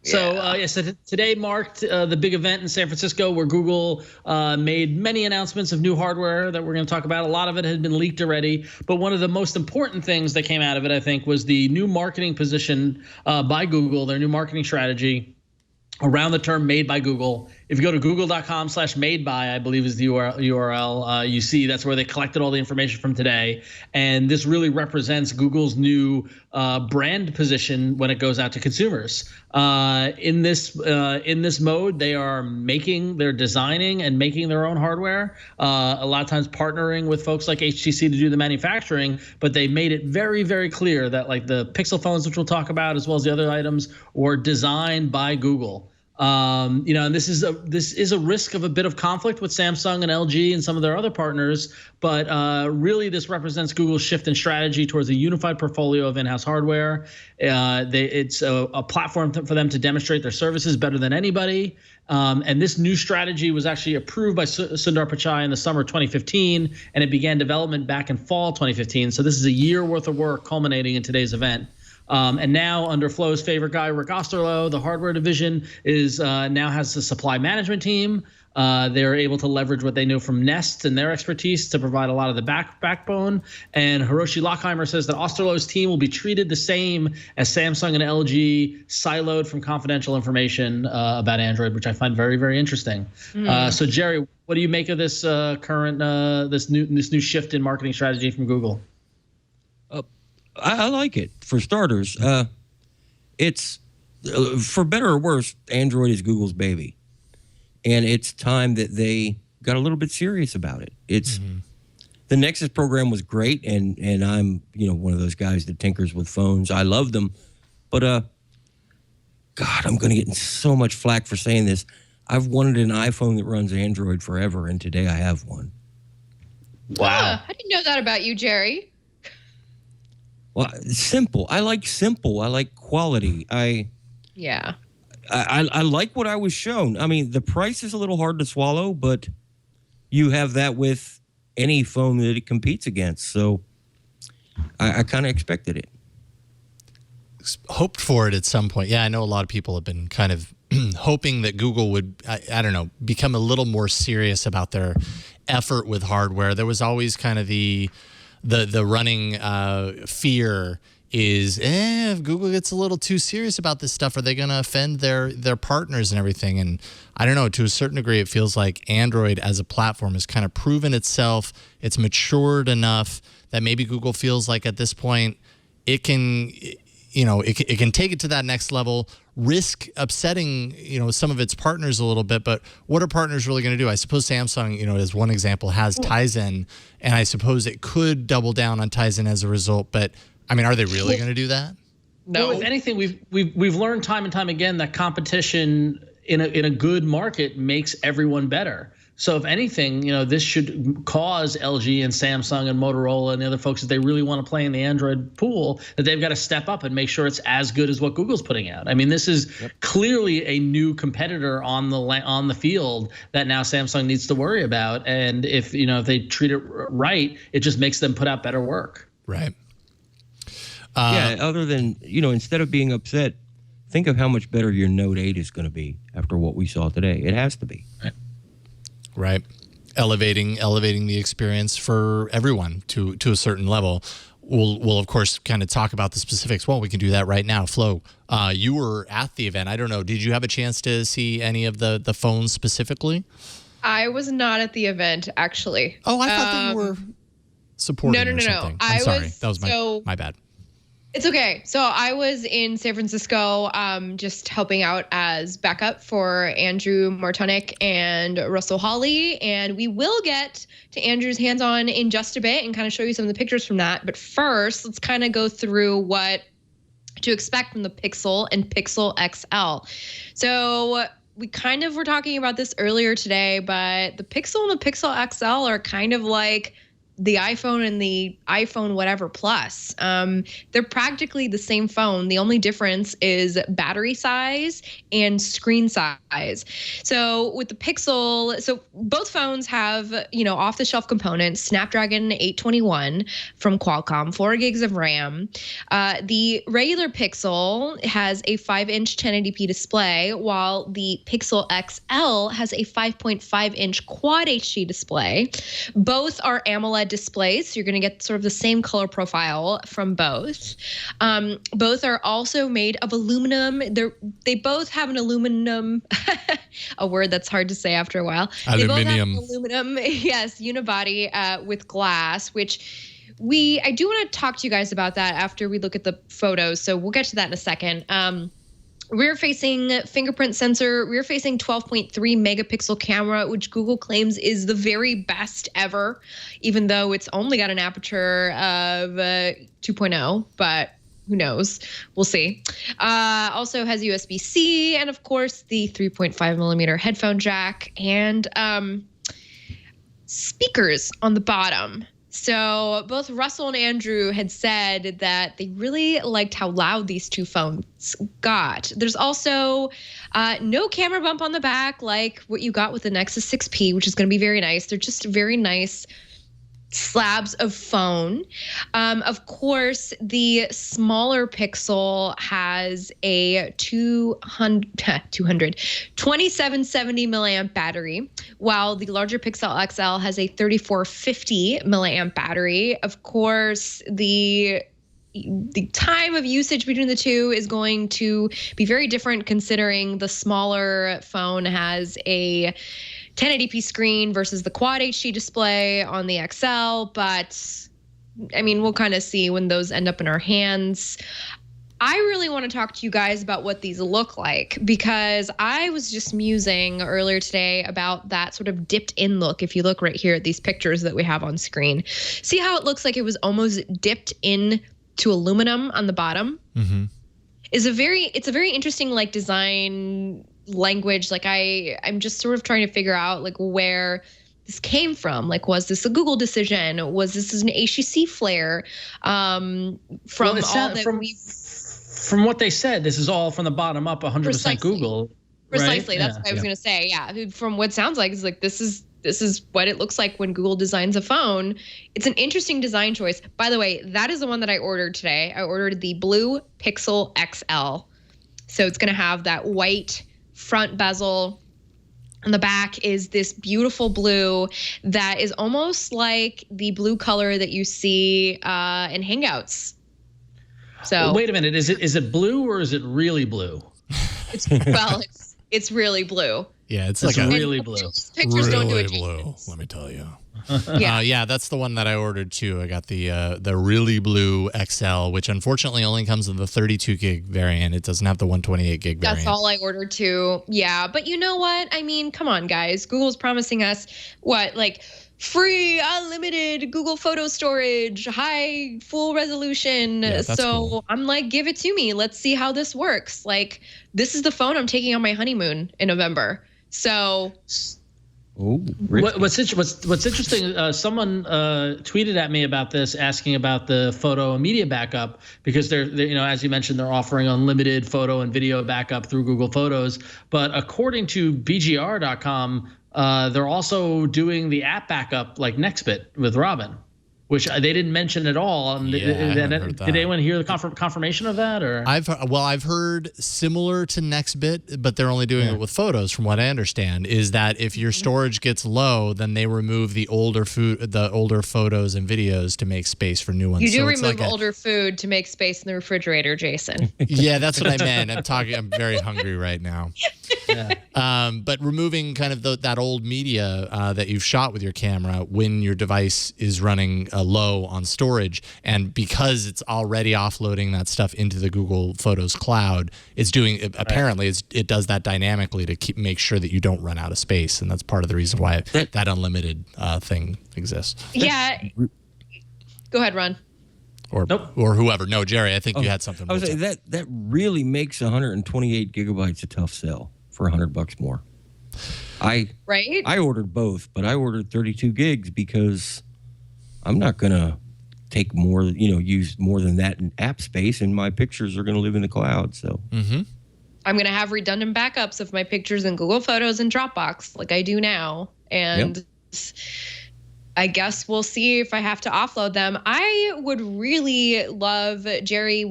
So today marked the big event in San Francisco where Google made many announcements of new hardware that we're going to talk about. A lot of it had been leaked already, but one of the most important things that came out of it, I think, was the new marketing position by Google, their new marketing strategy around the term made by Google. If you go to google.com/made by, I believe is the URL, you see that's where they collected all the information from today. And this really represents Google's new brand position when it goes out to consumers. In this mode, they're designing and making their own hardware. A lot of times partnering with folks like HTC to do the manufacturing, but they made it very, very clear that like the Pixel phones, which we'll talk about, as well as the other items, were designed by Google. And this is a risk of a bit of conflict with Samsung and LG and some of their other partners, but really this represents Google's shift in strategy towards a unified portfolio of in-house hardware. It's a platform for them to demonstrate their services better than anybody. And this new strategy was actually approved by Sundar Pichai in the summer 2015, and it began development back in fall 2015. So this is a year worth of work culminating in today's event. And now, under Flo's favorite guy, Rick Osterloh, the hardware division now has a supply management team. They're able to leverage what they know from Nest and their expertise to provide a lot of the backbone. And Hiroshi Lockheimer says that Osterloh's team will be treated the same as Samsung and LG, siloed from confidential information about Android, which I find very, very interesting. So, Jerry, what do you make of this this new shift in marketing strategy from Google? I like it. For starters, it's for better or worse, Android is Google's baby, and it's time that they got a little bit serious about it. It's the Nexus program was great, and I'm one of those guys that tinkers with phones. I love them, but God, I'm going to get in so much flack for saying this. I've wanted an iPhone that runs Android forever, and today I have one. Wow, I didn't know that about you, Jerry. Well, simple. I like simple. I like quality. I like what I was shown. I mean, the price is a little hard to swallow, but you have that with any phone that it competes against. So I kind of expected it. Hoped for it at some point. Yeah, I know a lot of people have been kind of hoping that Google would, I don't know, become a little more serious about their effort with hardware. There was always kind of the running fear is, if Google gets a little too serious about this stuff, are they going to offend their partners and everything? And I don't know, to a certain degree, it feels like Android as a platform has kind of proven itself. It's matured enough that maybe Google feels like at this point it can, it can take it to that next level, risk upsetting, some of its partners a little bit. But what are partners really going to do? I suppose Samsung, as one example, has Tizen, and I suppose it could double down on Tizen as a result. But I mean, are they really going to do that? No. Well, if anything, we've learned time and time again that competition in a good market makes everyone better. So if anything, this should cause LG and Samsung and Motorola and the other folks, if they really want to play in the Android pool, that they've got to step up and make sure it's as good as what Google's putting out. I mean, this is clearly a new competitor on the field that now Samsung needs to worry about. And if they treat it right, it just makes them put out better work. Right. Other than, instead of being upset, think of how much better your Note 8 is going to be after what we saw today. It has to be. Right. Elevating the experience for everyone to a certain level. We'll of course kind of talk about the specifics. Well, we can do that right now. Flo, you were at the event. I don't know. Did you have a chance to see any of the phones specifically? I was not at the event, actually. Oh, I thought that you were supporting or something. I'm sorry. That was my bad. It's okay. So I was in San Francisco just helping out as backup for Andrew Martonic and Russell Hawley. And we will get to Andrew's hands-on in just a bit and kind of show you some of the pictures from that. But first, let's kind of go through what to expect from the Pixel and Pixel XL. So we kind of were talking about this earlier today, but the Pixel and the Pixel XL are kind of like the iPhone and the iPhone whatever plus. They're practically the same phone. The only difference is battery size and screen size. So with the Pixel, so both phones have, off-the-shelf components, Snapdragon 821 from Qualcomm, 4 gigs of RAM. The regular Pixel has a 5-inch 1080p display, while the Pixel XL has a 5.5-inch Quad HD display. Both are AMOLED displays, so you're going to get sort of the same color profile from both. Both are also made of aluminum. They both have an aluminum, a word that's hard to say after a while. Aluminium. They both have aluminum, yes, unibody with glass, which I do want to talk to you guys about that after we look at the photos. So we'll get to that in a second. Rear-facing fingerprint sensor, rear-facing 12.3 megapixel camera, which Google claims is the very best ever, even though it's only got an aperture of 2.0, but who knows? We'll see. Also has USB-C, and of course the 3.5 millimeter headphone jack, and speakers on the bottom. So both Russell and Andrew had said that they really liked how loud these two phones got. There's also no camera bump on the back like what you got with the Nexus 6P, which is going to be very nice. They're just very nice slabs of phone. Of course, the smaller Pixel has a 2770 milliamp battery, while the larger Pixel XL has a 3450 milliamp battery. Of course, the time of usage between the two is going to be very different, considering the smaller phone has a 1080p screen versus the Quad HD display on the XL. But I mean, we'll kind of see when those end up in our hands. I really want to talk to you guys about what these look like, because I was just musing earlier today about that sort of dipped in look. If you look right here at these pictures that we have on screen, see how it looks like it was almost dipped in to aluminum on the bottom. Mm-hmm. It's a very interesting like design language. Like I'm just sort of trying to figure out like where this came from. Like, was this a Google decision? Was this an HTC flare? From what they said, this is all from the bottom up, 100% Google. Precisely. Right? That's what I was going to say. Yeah. From what sounds like, it's like this is what it looks like when Google designs a phone. It's an interesting design choice. By the way, that is the one that I ordered today. I ordered the blue Pixel XL. So it's going to have that white front bezel. On the back is this beautiful blue that is almost like the blue color that you see in Hangouts. So wait a minute, is it blue or is it really blue? It's really blue. Yeah, it's like really blue. Pictures really don't do it blue. Let me tell you. Yeah, that's the one that I ordered too. I got the really blue XL, which unfortunately only comes in the 32 gig variant. It doesn't have the 128 gig variant. That's all I ordered too. Yeah, but you know what? I mean, come on, guys. Google's promising us what, like free, unlimited Google photo storage, high, full resolution. Yeah, that's cool. I'm like, give it to me. Let's see how this works. Like, this is the phone I'm taking on my honeymoon in November. So. What's interesting? Someone tweeted at me about this, asking about the photo and media backup, because they're as you mentioned, they're offering unlimited photo and video backup through Google Photos. But according to BGR.com, they're also doing the app backup like Nextbit with Robin, which they didn't mention at all. Did anyone hear the confirmation of that? Or I've heard similar to Nextbit, but they're only doing it with photos. From what I understand, is that if your storage gets low, then they remove the older photos and videos to make space for new ones. You do remove older food to make space in the refrigerator, Jason. Yeah, that's what I meant. I'm very hungry right now. Yeah. But removing kind of that old media that you've shot with your camera when your device is running low on storage, and because it's already offloading that stuff into the Google Photos cloud, it's doing apparently it does that dynamically to make sure that you don't run out of space, and that's part of the reason why that unlimited thing exists. Yeah. Go ahead, Ron. Or whoever. No, Jerry, I think you had something. I was saying that really makes 128 gigabytes a tough sell for $100 more. I ordered both, but I ordered 32 gigs because I'm not going to take more, use more than that in app space, and my pictures are going to live in the cloud. So I'm going to have redundant backups of my pictures in Google Photos and Dropbox like I do now. And I guess we'll see if I have to offload them. I would really love, Jerry,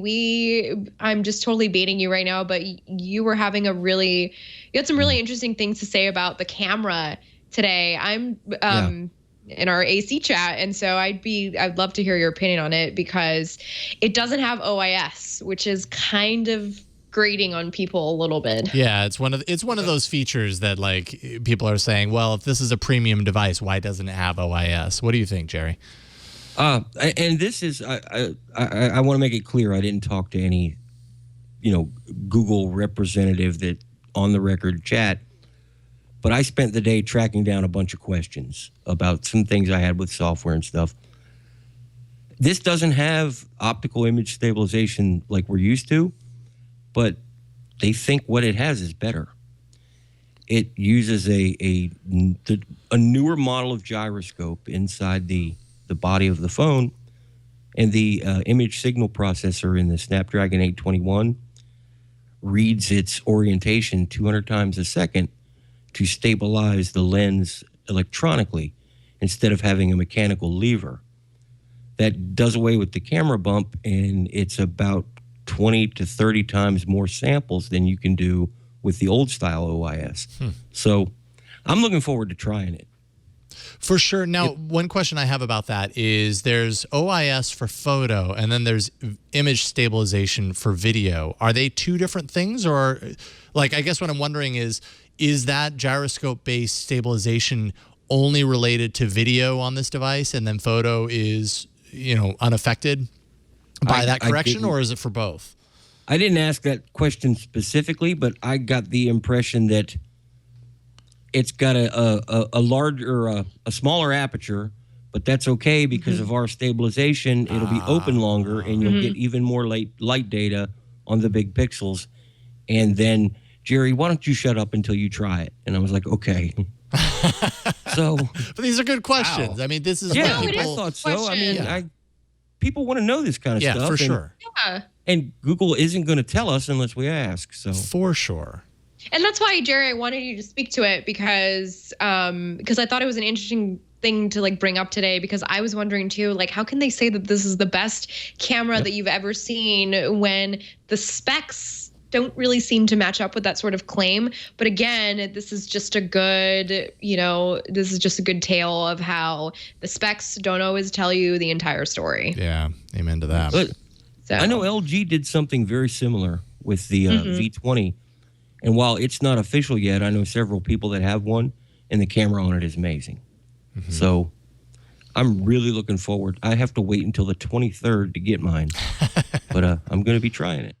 I'm just totally baiting you right now, but you were having you had some really interesting things to say about the camera today. I'm in our AC chat, and so I'd love to hear your opinion on it, because it doesn't have OIS, which is kind of grating on people a little bit. Yeah, it's one of those features that like people are saying, well, if this is a premium device, why doesn't it have OIS? What do you think, Jerry? And this is I want to make it clear, I didn't talk to any Google representative that on the record chat, but I spent the day tracking down a bunch of questions about some things I had with software and stuff. This doesn't have optical image stabilization like we're used to, but they think what it has is better. It uses a newer model of gyroscope inside the body of the phone, and the image signal processor in the Snapdragon 821 reads its orientation 200 times a second to stabilize the lens electronically instead of having a mechanical lever. That does away with the camera bump, and it's about 20 to 30 times more samples than you can do with the old style OIS. So I'm looking forward to trying it. For sure. Now, one question I have about that is there's OIS for photo, and then there's image stabilization for video. Are they two different things? Or, like, I guess what I'm wondering is that gyroscope-based stabilization only related to video on this device, and then photo is, unaffected by that correction, or is it for both? I didn't ask that question specifically, but I got the impression that it's got a larger, a smaller aperture, but that's okay because of our stabilization. It'll be open longer, and you'll get even more light data on the big pixels. And then, Jerry, why don't you shut up until you try it? And I was like, okay. But these are good questions. Wow. I mean, this is I thought so. I mean, people want to know this kind of stuff. Yeah, for sure. And Google isn't going to tell us unless we ask. So for sure. And that's why, Jerry, I wanted you to speak to it because I thought it was an interesting thing to like bring up today, because I was wondering too, like, how can they say that this is the best camera that you've ever seen when the specs don't really seem to match up with that sort of claim? But again, this is just a good, this is just a good tale of how the specs don't always tell you the entire story. Yeah, amen to that. But I know LG did something very similar with the V20. And while it's not official yet, I know several people that have one, and the camera on it is amazing. So I'm really looking forward. I have to wait until the 23rd to get mine, but I'm going to be trying it.